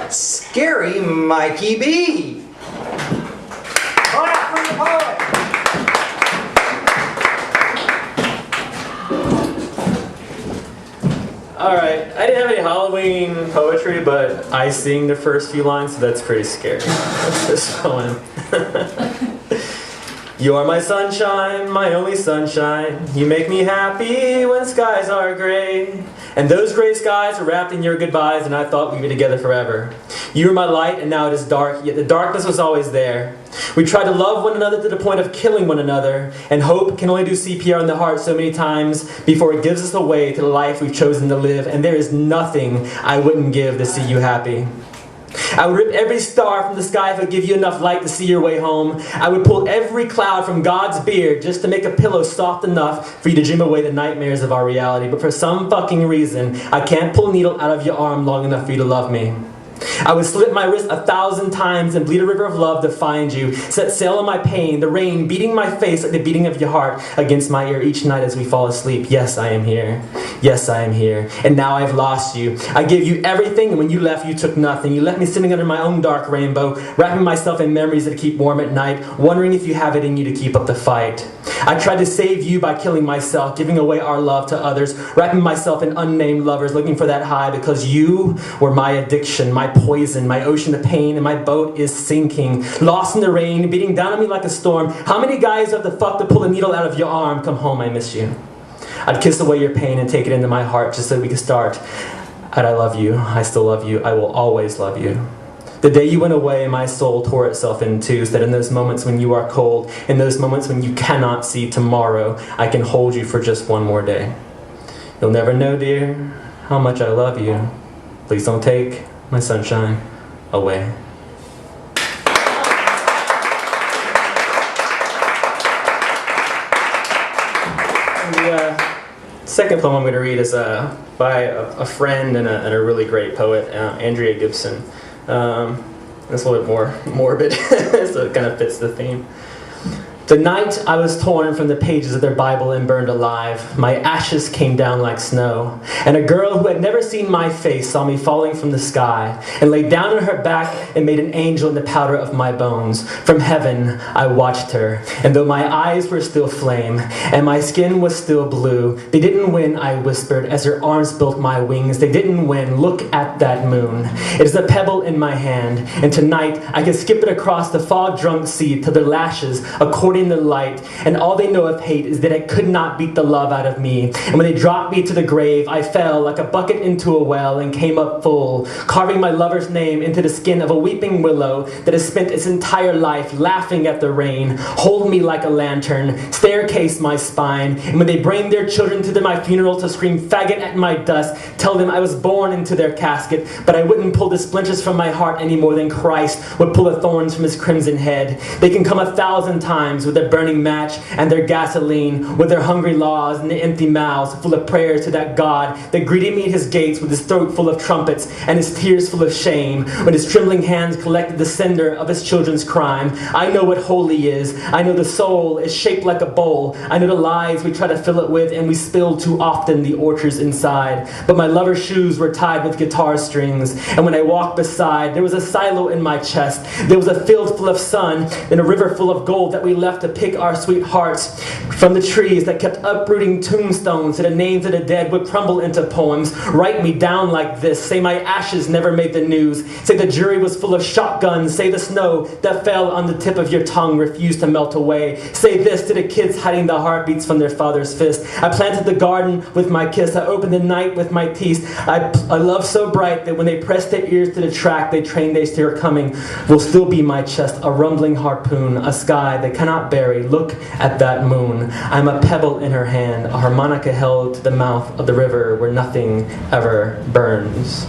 Scary Mikie B. Clap for the poet. Alright, I didn't have any Halloween poetry, but I sing the first few lines, so that's pretty scary. Let's just go in. You are my sunshine, my only sunshine. You make me happy when skies are gray. And those gray skies are wrapped in your goodbyes, and I thought we'd be together forever. You were my light, and now it is dark, yet the darkness was always there. We tried to love one another to the point of killing one another, and hope can only do CPR in the heart so many times before it gives us away to the life we've chosen to live, and there is nothing I wouldn't give to see you happy. I would rip every star from the sky if I give you enough light to see your way home. I would pull every cloud from God's beard just to make a pillow soft enough for you to dream away the nightmares of our reality. But for some fucking reason, I can't pull a needle out of your arm long enough for you to love me. I would slit my wrist 1,000 times and bleed a river of love to find you. Set sail on my pain, the rain beating my face like the beating of your heart against my ear each night as we fall asleep. Yes, I am here. Yes, I am here. And now I've lost you. I gave you everything, and when you left, you took nothing. You left me sitting under my own dark rainbow, wrapping myself in memories that keep warm at night, wondering if you have it in you to keep up the fight. I tried to save you by killing myself, giving away our love to others, wrapping myself in unnamed lovers, looking for that high because you were my addiction, my poison, my ocean of pain, and my boat is sinking. Lost in the rain, beating down on me like a storm. How many guys have the fuck to pull a needle out of your arm? Come home, I miss you. I'd kiss away your pain and take it into my heart just so we could start. And I love you. I still love you. I will always love you. The day you went away, my soul tore itself in two, so that in those moments when you are cold, in those moments when you cannot see tomorrow, I can hold you for just one more day. You'll never know, dear, how much I love you. Please don't take my sunshine away. The second poem I'm going to read is by a friend and a really great poet, Andrea Gibson. It's a little bit more morbid, so it kind of fits the theme. The night I was torn from the pages of their Bible and burned alive, my ashes came down like snow, and a girl who had never seen my face saw me falling from the sky, and lay down on her back and made an angel in the powder of my bones. From heaven I watched her, and though my eyes were still flame, and my skin was still blue, they didn't win, I whispered, as her arms built my wings. They didn't win, look at that moon. It is a pebble in my hand, and tonight I can skip it across the fog-drunk sea till their lashes, according the light, and all they know of hate is that it could not beat the love out of me. And when they dropped me to the grave, I fell like a bucket into a well and came up full, carving my lover's name into the skin of a weeping willow that has spent its entire life laughing at the rain. Hold me like a lantern, staircase my spine, and when they bring their children to my funeral to scream faggot at my dust, tell them I was born into their casket, but I wouldn't pull the splinters from my heart any more than Christ would pull the thorns from his crimson head. They can come 1,000 times with their burning match and their gasoline, with their hungry laws and their empty mouths full of prayers to that God that greeted me at his gates with his throat full of trumpets and his tears full of shame, when his trembling hands collected the cinder of his children's crime. I know what holy is. I know the soul is shaped like a bowl. I know the lies we try to fill it with, and we spill too often the orchards inside. But my lover's shoes were tied with guitar strings, and when I walked beside, there was a silo in my chest. There was a field full of sun and a river full of gold that we left to pick our sweethearts from the trees that kept uprooting tombstones so the names of the dead would crumble into poems. Write me down like this. Say my ashes never made the news. Say the jury was full of shotguns. Say the snow that fell on the tip of your tongue refused to melt away. Say this to the kids hiding the heartbeats from their father's fist. I planted the garden with my kiss. I opened the night with my teeth. I love so bright that when they press their ears to the track, they train they steer coming. Will still be my chest, a rumbling harpoon, a sky they cannot bury. Look at that moon. I'm a pebble in her hand, a harmonica held to the mouth of the river where nothing ever burns.